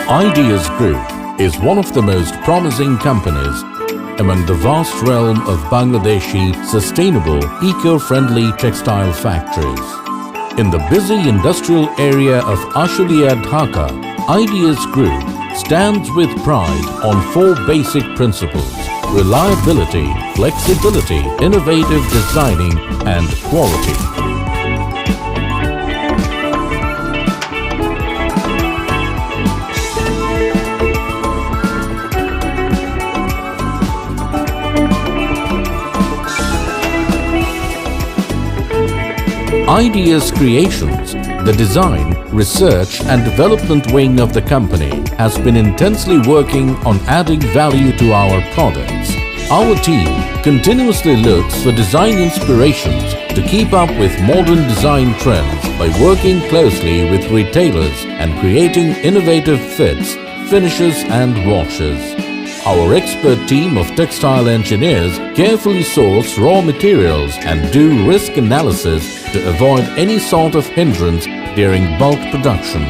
IDS Group is one of the most promising companies among the vast realm of Bangladeshi sustainable, eco-friendly textile factories. In the busy industrial area of Ashulia, Dhaka, IDS Group stands with pride on four basic principles: reliability, flexibility, innovative designing, and quality. IDS Creations, the design, research and development wing of the company, has been intensely working on adding value to our products. Our team continuously looks for design inspirations to keep up with modern design trends by working closely with retailers and creating innovative fits, finishes and washes. Our expert team of textile engineers carefully source raw materials and do risk analysis to avoid any sort of hindrance during bulk production.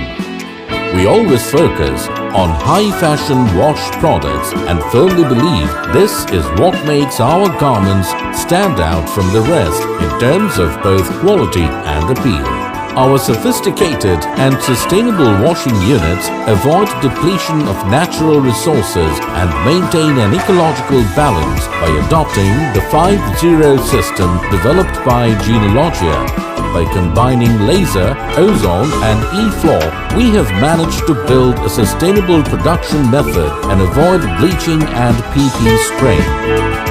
We always focus on high-fashion wash products and firmly believe this is what makes our garments stand out from the rest in terms of both quality and appeal. Our sophisticated and sustainable washing units avoid depletion of natural resources and maintain an ecological balance by adopting the 5-0 system developed by Genealogia. By combining laser, ozone and E-floor, we have managed to build a sustainable production method and avoid bleaching and PP spraying.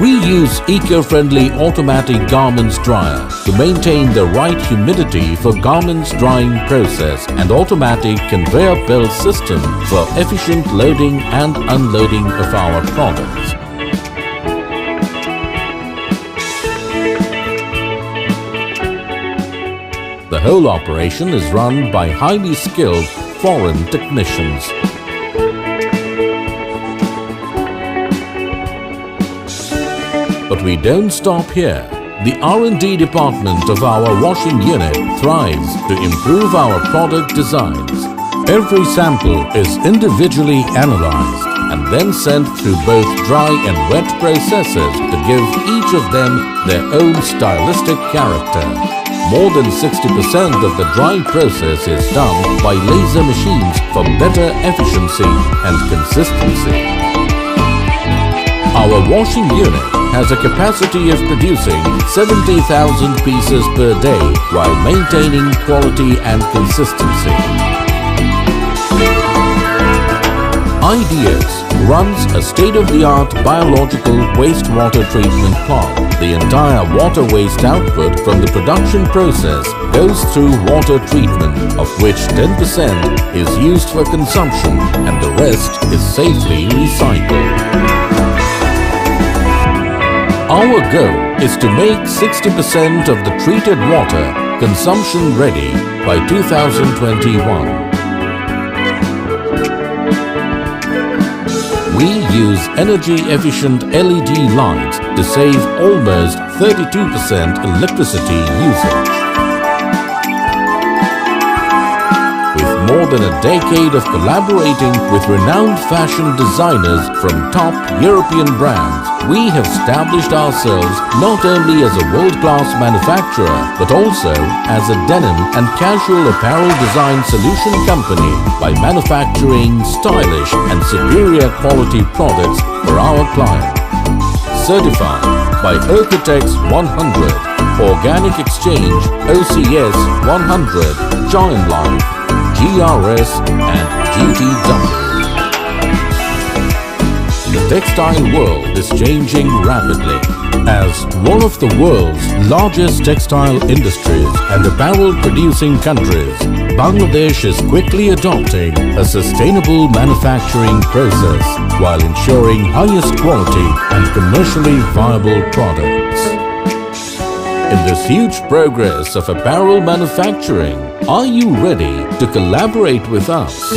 We use eco-friendly automatic garments dryer to maintain the right humidity for garments drying process and automatic conveyor belt system for efficient loading and unloading of our products. The whole operation is run by highly skilled foreign technicians. But we don't stop here. The R&D department of our washing unit thrives to improve our product designs. Every sample is individually analyzed and then sent through both dry and wet processes to give each of them their own stylistic character. More than 60% of the drying process is done by laser machines for better efficiency and consistency. Our washing unit has a capacity of producing 70,000 pieces per day while maintaining quality and consistency. IDS runs a state-of-the-art biological wastewater treatment plant. The entire water waste output from the production process goes through water treatment, of which 10% is used for consumption and the rest is safely recycled. Our goal is to make 60% of the treated water consumption ready by 2021. We use energy-efficient LED lights to save almost 32% electricity usage. With more than a decade of collaborating with renowned fashion designers from top European brands, we have established ourselves not only as a world-class manufacturer but also as a denim and casual apparel design solution company by manufacturing stylish and superior quality products for our client. Certified by Architects 100, Organic Exchange, OCS 100, Join Life, GRS and GTW. The textile world is changing rapidly. As one of the world's largest textile industries and apparel producing countries, Bangladesh is quickly adopting a sustainable manufacturing process while ensuring highest quality and commercially viable products. In this huge progress of apparel manufacturing, are you ready to collaborate with us?